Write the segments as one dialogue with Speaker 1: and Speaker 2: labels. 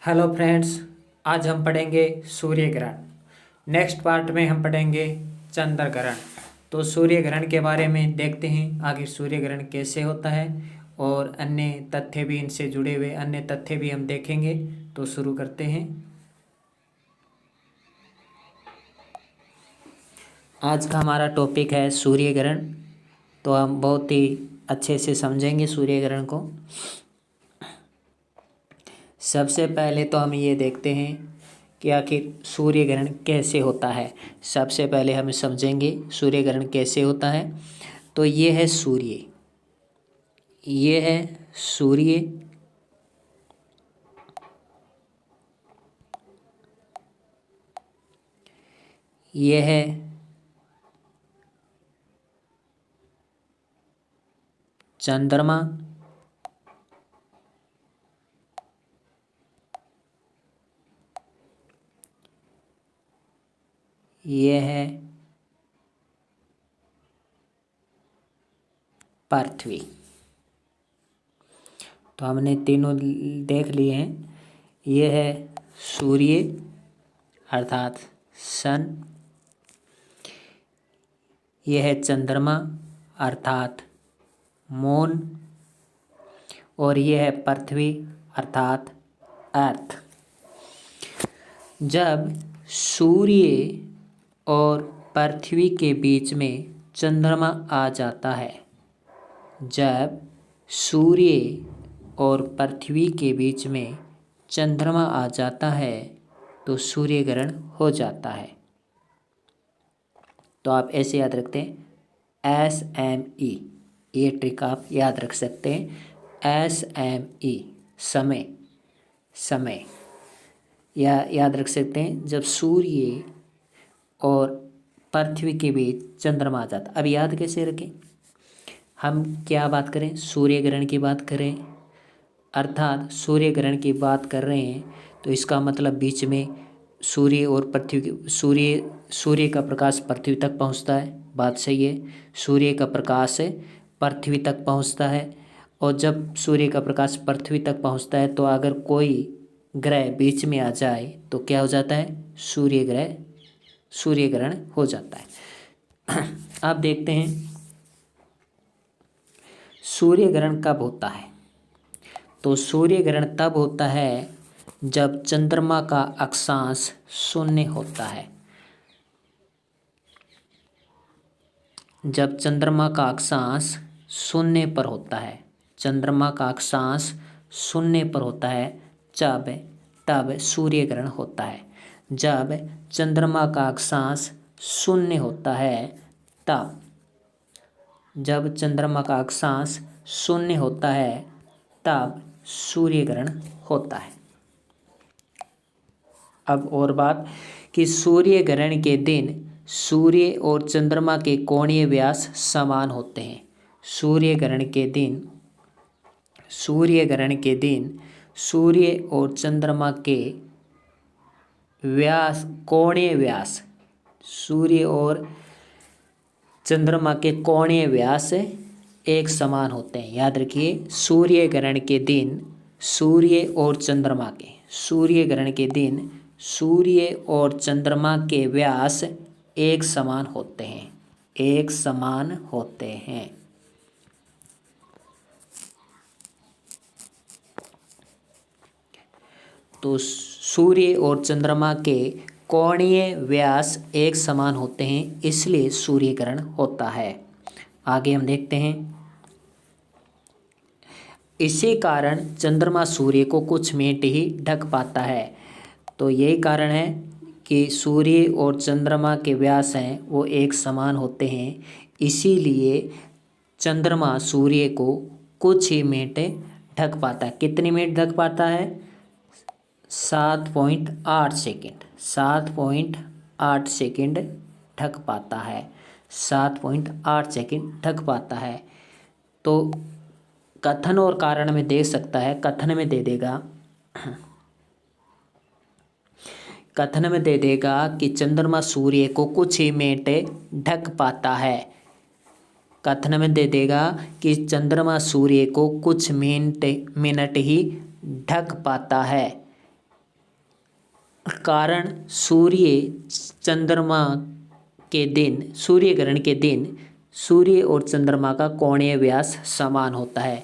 Speaker 1: Hello friends. आज हम पढ़ेंगे सूर्य ग्रहण। नेक्स्ट पार्ट में हम पढ़ेंगे चंद्र ग्रहण। तो सूर्य ग्रहण के बारे में देखते हैं आखिर सूर्य ग्रहण कैसे होता है और अन्य तथ्य भी इनसे जुड़े हुए अन्य तथ्य भी हम देखेंगे। तो शुरू करते हैं। आज का हमारा टॉपिक है सूर्य ग्रहण। तो हम बहुत ही अच्छे से समझेंगे सूर्य ग्रहण को। सबसे पहले तो हम ये देखते हैं कि आखिर सूर्य ग्रहण कैसे होता है। सबसे पहले हम समझेंगे सूर्य ग्रहण कैसे होता है। तो ये है सूर्य, ये है सूर्य, ये है चंद्रमा, ये है पृथ्वी। तो हमने तीनों देख लिए हैं। ये है सूर्य अर्थात सन, ये है चंद्रमा अर्थात मून, और ये है पृथ्वी अर्थात अर्थ। जब सूर्य और पृथ्वी के बीच में चंद्रमा आ जाता है, जब सूर्य और पृथ्वी के बीच में चंद्रमा आ जाता है तो सूर्य ग्रहण हो जाता है। तो आप ऐसे याद रखते हैं SME, ये ट्रिक आप याद रख सकते हैं। SME समय, समय या याद रख सकते हैं जब सूर्य और पृथ्वी के बीच चंद्रमा आ जाता। अब याद कैसे रखें, हम क्या बात करें, सूर्य ग्रहण की बात करें, अर्थात सूर्य ग्रहण की बात कर रहे हैं तो इसका मतलब बीच में सूर्य और पृथ्वी, सूर्य का प्रकाश पृथ्वी तक पहुंचता है। बात सही है, सूर्य का प्रकाश पृथ्वी तक पहुंचता है। और जब सूर्य का प्रकाश पृथ्वी तक पहुंचता है तो अगर कोई ग्रह बीच में आ जाए तो क्या हो जाता है, सूर्य ग्रहण हो जाता है। अब देखते हैं सूर्य ग्रहण कब होता है। तो सूर्य ग्रहण तब होता है जब चंद्रमा का अक्षांश शून्य होता है। जब चंद्रमा का अक्षांश शून्य पर होता है, चंद्रमा का अक्षांश शून्य पर होता है, तब सूर्य ग्रहण होता है। जब चंद्रमा का अक्षांश शून्य होता है तब, जब चंद्रमा का अक्षांश शून्य होता है तब सूर्य ग्रहण होता है। अब और बात कि सूर्य ग्रहण के दिन सूर्य और चंद्रमा के कोणीय व्यास समान होते हैं। सूर्य ग्रहण के दिन सूर्य और चंद्रमा के व्यास, कोणीय व्यास, सूर्य और चंद्रमा के कोणीय व्यास एक समान होते हैं। याद रखिए, सूर्य ग्रहण के दिन सूर्य और चंद्रमा के, सूर्य ग्रहण के दिन सूर्य और चंद्रमा के व्यास एक समान होते हैं, एक समान होते हैं। तो सूर्य और चंद्रमा के कोणीय व्यास एक समान होते हैं, इसलिए सूर्य ग्रहण होता है। आगे हम देखते हैं, इसी कारण चंद्रमा सूर्य को कुछ मिनट ही ढक पाता है। तो यही कारण है कि सूर्य और चंद्रमा के व्यास हैं वो एक समान होते हैं, इसीलिए चंद्रमा सूर्य को कुछ ही मिनट ढक पाता है। कितनी मिनट ढक पाता है, 7.8 सेकेंड, 7.8 सेकेंड ढक पाता है, 7.8 सेकेंड ढक पाता है। तो कथन और कारण में दे सकता है, कथन में दे देगा, कथन में दे देगा कि चंद्रमा सूर्य को कुछ ही मिनट ढक पाता है। कथन में दे देगा कि चंद्रमा सूर्य को कुछ मिनट ही ढक पाता है। कारण चंद्रमा के दिन, सूर्य ग्रहण के दिन सूर्य और चंद्रमा का कोणीय व्यास समान होता है।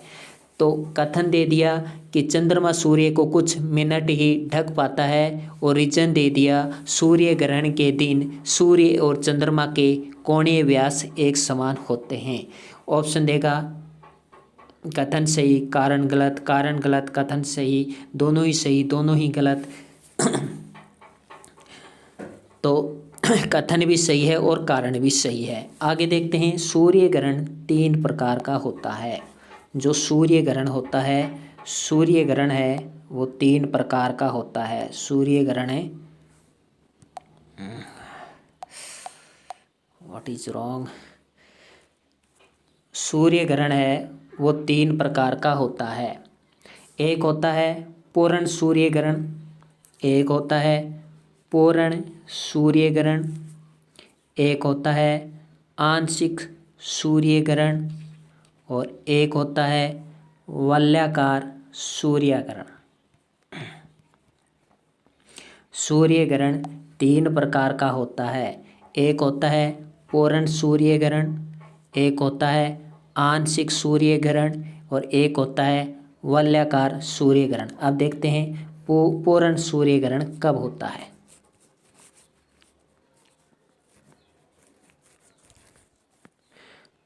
Speaker 1: तो कथन दे दिया कि चंद्रमा सूर्य को कुछ मिनट ही ढक पाता है, और रीजन दे दिया सूर्य ग्रहण के दिन सूर्य और चंद्रमा के कोणीय व्यास एक समान होते हैं। ऑप्शन देगा कथन सही, कारण गलत, कारण गलत, कथन सही, दोनों ही सही, दोनों ही गलत। तो कथन भी सही है और कारण भी सही है। आगे देखते हैं, सूर्य ग्रहण 3 प्रकार का होता है। जो सूर्य ग्रहण होता है, सूर्य ग्रहण है वो 3 प्रकार का होता है। सूर्य ग्रहण है, व्हाट इज रॉन्ग, सूर्य ग्रहण है वो 3 प्रकार का होता है। एक होता है पूर्ण सूर्य ग्रहण, एक होता है पूर्ण सूर्य ग्रहण, एक होता है आंशिक सूर्य ग्रहण, और एक होता है वलयाकार सूर्य ग्रहण। सूर्य ग्रहण 3 प्रकार का होता है। एक होता है पूर्ण सूर्य ग्रहण, एक होता है आंशिक सूर्य ग्रहण, और एक होता है वलयाकार सूर्य ग्रहण। अब देखते हैं पूर्ण सूर्य ग्रहण कब होता है।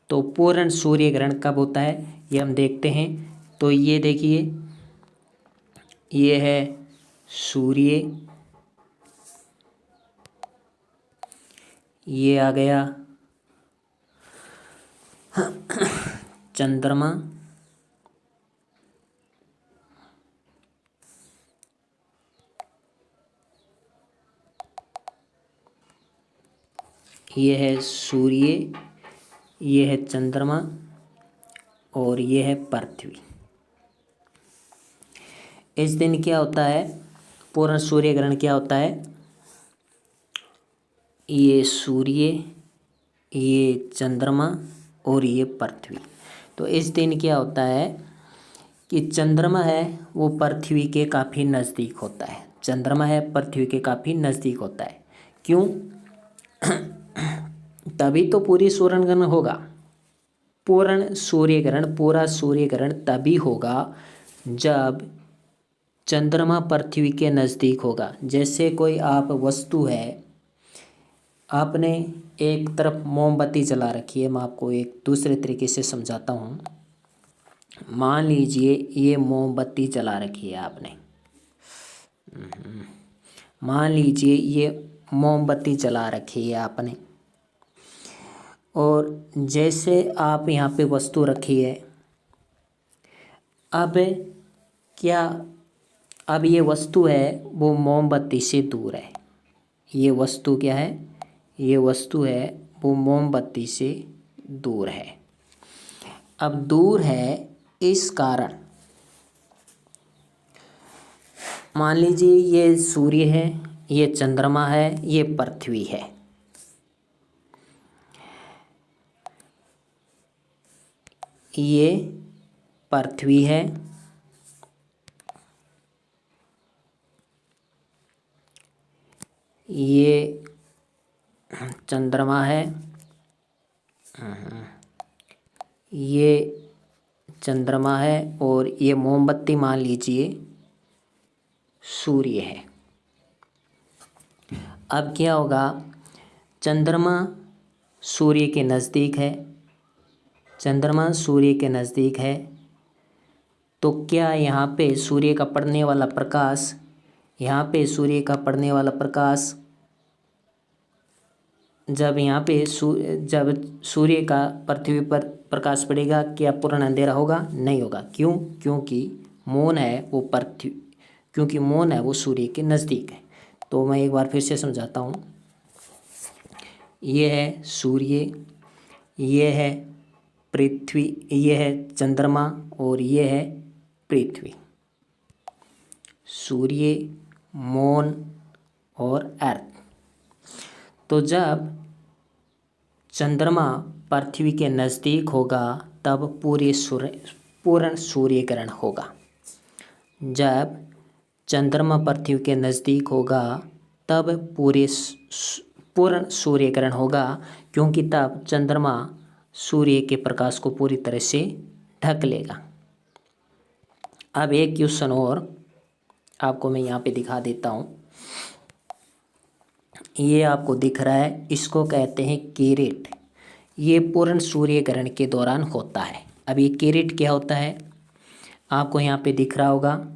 Speaker 1: तो पूर्ण सूर्य ग्रहण कब होता है ये हम देखते हैं। तो ये देखिए, ये है सूर्य, ये आ गया चंद्रमा, ये है सूर्य, ये है चंद्रमा, और ये है पृथ्वी। इस दिन क्या होता है, पूर्ण सूर्य ग्रहण क्या होता है, ये सूर्य, ये चंद्रमा और ये पृथ्वी। तो इस दिन क्या होता है कि चंद्रमा है वो पृथ्वी के काफ़ी नज़दीक होता है। चंद्रमा है पृथ्वी के काफ़ी नज़दीक होता है। क्यों? तभी तो पूरी सूर्य ग्रहण होगा। पूर्ण सूर्य ग्रहण, पूरा सूर्य ग्रहण तभी होगा जब चंद्रमा पृथ्वी के नज़दीक होगा। जैसे कोई आप वस्तु है, आपने एक तरफ मोमबत्ती जला रखी है। मैं आपको एक दूसरे तरीके से समझाता हूँ। मान लीजिए ये मोमबत्ती जला रखी है आपने, मान लीजिए ये मोमबत्ती जला रखी है आपने, और जैसे आप यहाँ पे वस्तु रखी है, अब क्या, अब ये वस्तु है वो मोमबत्ती से दूर है। ये वस्तु क्या है, ये वस्तु है वो मोमबत्ती से दूर है। अब दूर है इस कारण, मान लीजिए ये सूर्य है, ये चंद्रमा है, ये पृथ्वी है। ये पृथ्वी है, ये चंद्रमा है, ये चंद्रमा है, और ये मोमबत्ती मान लीजिए सूर्य है। अब क्या होगा, चंद्रमा सूर्य के नज़दीक है, चंद्रमा सूर्य के नज़दीक है, तो क्या यहाँ पे सूर्य का पड़ने वाला प्रकाश, यहाँ पे सूर्य का पड़ने वाला प्रकाश, जब यहाँ पे जब सूर्य का पृथ्वी पर प्रकाश पड़ेगा, क्या पूर्ण अंधेरा होगा? नहीं होगा। क्यों? क्योंकि मौन है वो पृथ्वी, क्योंकि मौन है वो सूर्य के नज़दीक है। तो मैं एक बार फिर से समझाता हूँ। ये है सूर्य, ये है पृथ्वी, ये है चंद्रमा, और ये है पृथ्वी। सूर्य, मौन और अर्थ। तो जब चंद्रमा पृथ्वी के नज़दीक होगा तब पूर्ण सूर्य ग्रहण होगा। जब चंद्रमा पृथ्वी के नज़दीक होगा तब पूर्ण सूर्य ग्रहण होगा, क्योंकि तब चंद्रमा सूर्य के प्रकाश को पूरी तरह से ढक लेगा। अब एक क्वेश्चन और आपको मैं यहाँ पे दिखा देता हूँ। ये आपको दिख रहा है, इसको कहते हैं किरीट। ये पूर्ण सूर्य ग्रहण के दौरान होता है। अब ये किरीट क्या होता है, आपको यहाँ पे दिख रहा होगा,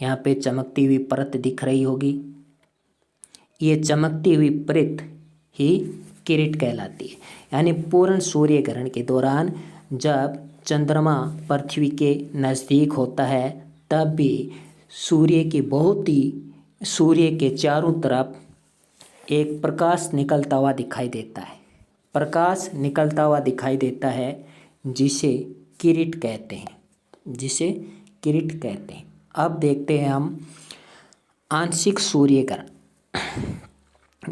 Speaker 1: यहाँ पे चमकती हुई परत दिख रही होगी। ये चमकती हुई परत ही किरीट कहलाती है। यानी पूर्ण सूर्य ग्रहण के दौरान जब चंद्रमा पृथ्वी के नज़दीक होता है तब भी सूर्य के चारों तरफ एक प्रकाश निकलता हुआ दिखाई देता है। प्रकाश निकलता हुआ दिखाई देता है जिसे किरीट कहते हैं, जिसे किरीट कहते हैं। अब देखते हैं हम आंशिक सूर्य ग्रहण।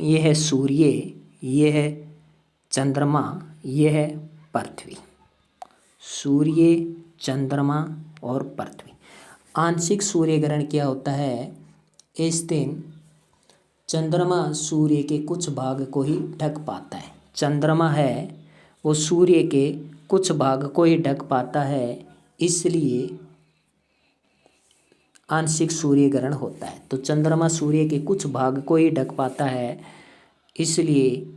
Speaker 1: यह है सूर्य, यह है चंद्रमा, यह है पृथ्वी। सूर्य, चंद्रमा और पृथ्वी। आंशिक सूर्य ग्रहण क्या होता है, इस दिन चंद्रमा सूर्य के कुछ भाग को ही ढक पाता है। चंद्रमा है वो सूर्य के कुछ भाग को ही ढक पाता है, इसलिए आंशिक सूर्य ग्रहण होता है। तो चंद्रमा सूर्य के कुछ भाग को ही ढक पाता है, इसलिए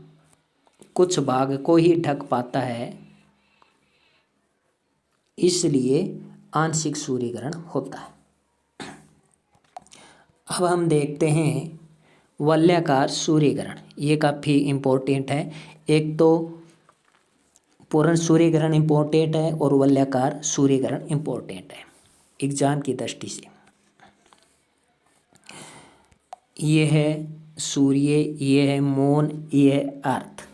Speaker 1: कुछ भाग को ही ढक पाता है, इसलिए आंशिक सूर्य ग्रहण होता है। अब हम देखते हैं वलयाकार सूर्य ग्रहण। ये काफ़ी इम्पोर्टेंट है। एक तो पूर्ण सूर्य ग्रहण इम्पोर्टेंट है और वलयाकार सूर्य ग्रहण इम्पोर्टेंट है एग्जाम की दृष्टि से। ये है सूर्य, ये है मून, ये है अर्थ।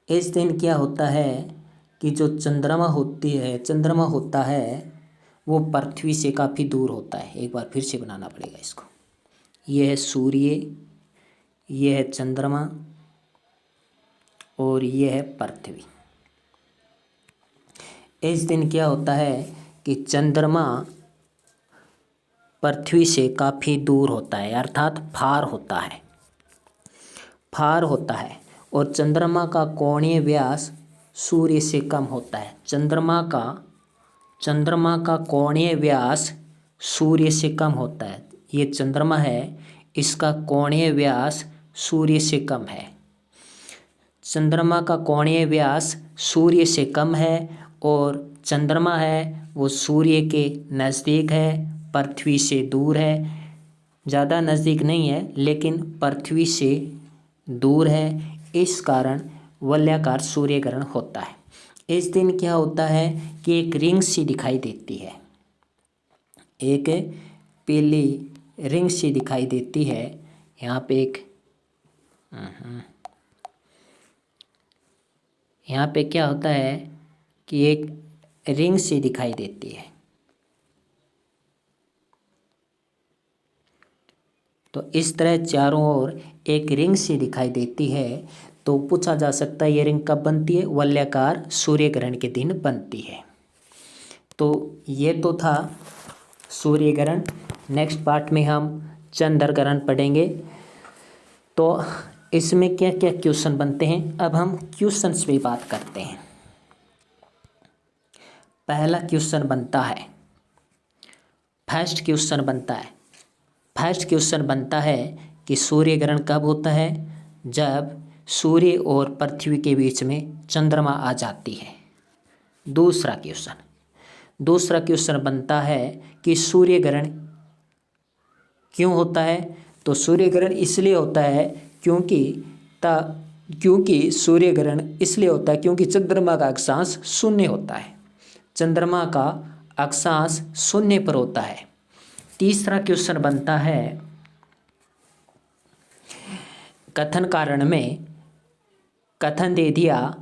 Speaker 1: इस दिन क्या होता है कि जो चंद्रमा होता है वो पृथ्वी से काफ़ी दूर होता है। एक बार फिर से बनाना पड़ेगा इसको। ये है सूर्य, ये है चंद्रमा और ये है पृथ्वी। इस दिन क्या होता है कि चंद्रमा पृथ्वी से काफ़ी दूर होता है, अर्थात फार होता है और चंद्रमा का कोणीय व्यास सूर्य से कम होता है। चंद्रमा का कोणीय व्यास सूर्य से कम होता है। ये चंद्रमा है, इसका कोणीय व्यास सूर्य से कम है। चंद्रमा का कोणीय व्यास सूर्य से कम है और चंद्रमा है वो सूर्य के नज़दीक है, पृथ्वी से दूर है। ज़्यादा नज़दीक नहीं है लेकिन पृथ्वी से दूर है, इस कारण वलयाकार सूर्य ग्रहण होता है। इस दिन क्या होता है कि एक रिंग सी दिखाई देती है, एक पीली रिंग सी दिखाई देती है। यहाँ पे क्या होता है कि एक रिंग सी दिखाई देती है। तो इस तरह चारों ओर एक रिंग सी दिखाई देती है। तो पूछा जा सकता है ये रिंग कब बनती है, वलयाकार सूर्य ग्रहण के दिन बनती है। तो ये तो था सूर्य ग्रहण। नेक्स्ट पार्ट में हम चंद्र ग्रहण पढ़ेंगे। तो इसमें क्या क्या क्वेश्चन बनते हैं, अब हम क्वेश्चंस पे बात करते हैं। पहला क्वेश्चन बनता है, फर्स्ट क्वेश्चन बनता है कि सूर्य ग्रहण कब होता है, जब सूर्य और पृथ्वी के बीच में चंद्रमा आ जाती है। दूसरा क्वेश्चन बनता है कि सूर्य ग्रहण क्यों होता है। तो सूर्य ग्रहण इसलिए होता है क्योंकि सूर्य ग्रहण इसलिए होता है क्योंकि चंद्रमा का अक्षांश शून्य होता है। चंद्रमा का अक्षांश शून्य पर होता है। तीसरा क्वेश्चन बनता है, कथन कारण में कथन दे दिया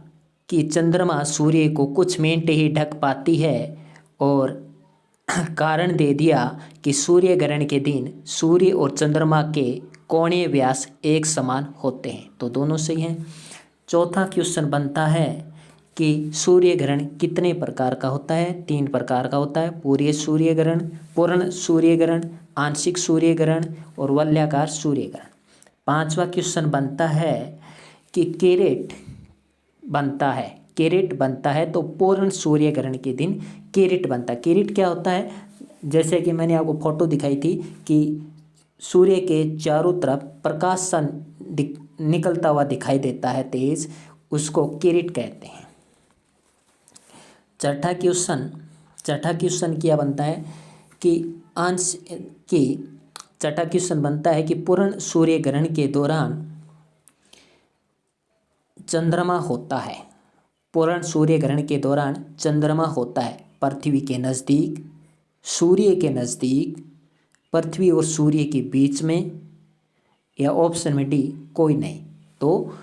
Speaker 1: कि चंद्रमा सूर्य को कुछ मिनट ही ढक पाती है और कारण दे दिया कि सूर्य ग्रहण के दिन सूर्य और चंद्रमा के कोणीय व्यास एक समान होते हैं। तो दोनों सही हैं। चौथा क्वेश्चन बनता है कि सूर्य ग्रहण कितने प्रकार का होता है? 3 प्रकार का होता है। पूर्ण सूर्य ग्रहण, आंशिक सूर्य ग्रहण और वलयाकार सूर्य ग्रहण। 5वां क्वेश्चन बनता है कि केरेट बनता है तो पूर्ण सूर्य ग्रहण के दिन केरेट बनता है। केरेट क्या होता है? जैसे कि मैंने आपको फोटो दिखाई थी कि सूर्य के चारों तरफ प्रकाश सा निकलता हुआ दिखाई देता है तेज, उसको केरेट कहते हैं। छठा क्वेश्चन क्या बनता है कि छठा क्वेश्चन बनता है कि पूर्ण सूर्य ग्रहण के दौरान चंद्रमा होता है। पूर्ण सूर्य ग्रहण के दौरान चंद्रमा होता है पृथ्वी के नज़दीक, सूर्य के नज़दीक, पृथ्वी और सूर्य के बीच में, या ऑप्शन में डी कोई नहीं। तो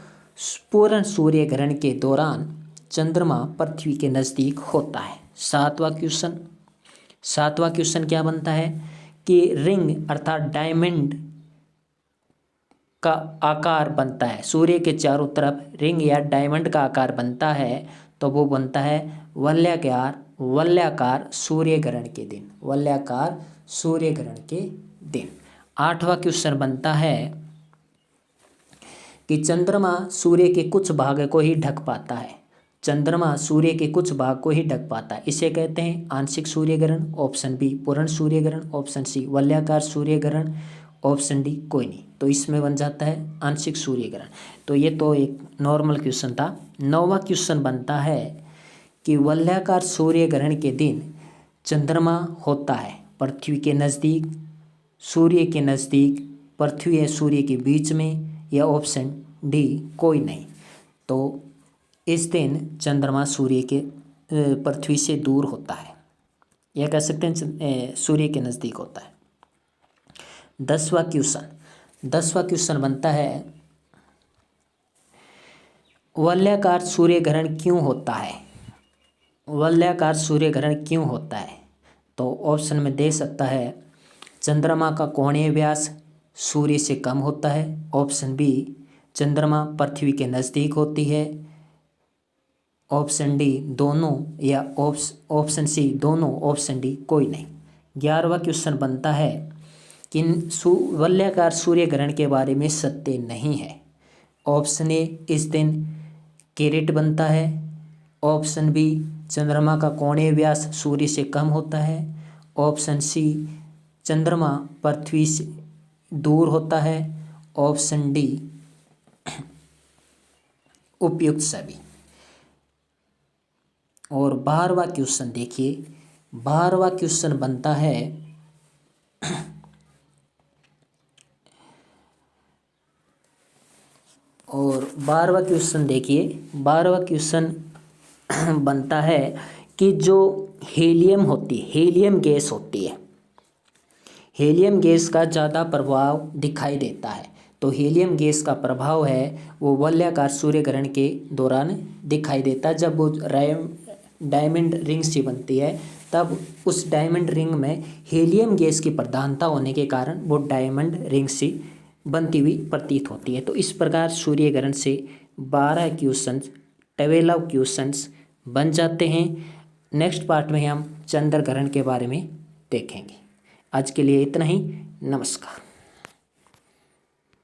Speaker 1: पूर्ण सूर्य ग्रहण के दौरान चंद्रमा पृथ्वी के नज़दीक होता है। सातवां क्वेश्चन क्या बनता है कि रिंग अर्थात डायमंड का आकार बनता है, सूर्य के चारों तरफ रिंग या डायमंड का आकार बनता है, तो वो बनता है वलयाकार सूर्य ग्रहण के दिन। 8वां क्वेश्चन बनता है कि चंद्रमा सूर्य के कुछ भाग को ही ढक पाता है। इसे कहते हैं आंशिक सूर्य ग्रहण। ऑप्शन बी पूर्ण सूर्य ग्रहण, ऑप्शन सी वलयाकार सूर्य ग्रहण, ऑप्शन डी कोई नहीं। तो इसमें बन जाता है आंशिक सूर्य ग्रहण। तो ये तो एक नॉर्मल क्वेश्चन था। 9वां क्वेश्चन बनता है कि वलयाकार सूर्य ग्रहण के दिन चंद्रमा होता है पृथ्वी के नज़दीक, सूर्य के नज़दीक, पृथ्वी या सूर्य के बीच में, या ऑप्शन डी कोई नहीं। तो इस दिन चंद्रमा पृथ्वी से दूर होता है, या कह सकते हैं सूर्य के नज़दीक होता है। 10वां क्वेश्चन बनता है वलयाकार सूर्य ग्रहण क्यों होता है? तो ऑप्शन में दे सकता है चंद्रमा का कोणीय व्यास सूर्य से कम होता है, ऑप्शन बी चंद्रमा पृथ्वी के नज़दीक होती है, ऑप्शन डी दोनों, या ऑप्शन सी दोनों, ऑप्शन डी कोई नहीं। 11वां क्वेश्चन बनता है कि वलयाकार सूर्य ग्रहण के बारे में सत्य नहीं है। ऑप्शन ए इस दिन केरेट बनता है, ऑप्शन बी चंद्रमा का कोणीय व्यास सूर्य से कम होता है, ऑप्शन सी चंद्रमा पृथ्वी से दूर होता है, ऑप्शन डी उपयुक्त सभी। और 12वां क्वेश्चन देखिए, 12वां क्वेश्चन बनता है और 12वां क्वेश्चन देखिए, 12वां क्वेश्चन बनता है कि जो हीलियम गैस होती है, हीलियम गैस का ज़्यादा प्रभाव दिखाई देता है। तो हीलियम गैस का प्रभाव है वो वलयाकार सूर्य ग्रहण के दौरान दिखाई देता है। जब वो डायमंड रिंग से बनती है, तब उस डायमंड रिंग में हीलियम गैस की प्रधानता होने के कारण वो डायमंड रिंग से बनती हुई प्रतीत होती है। तो इस प्रकार सूर्य ग्रहण से 12 क्वेश्चंस बन जाते हैं। नेक्स्ट पार्ट में हम चंद्र ग्रहण के बारे में देखेंगे। आज के लिए इतना ही। नमस्कार।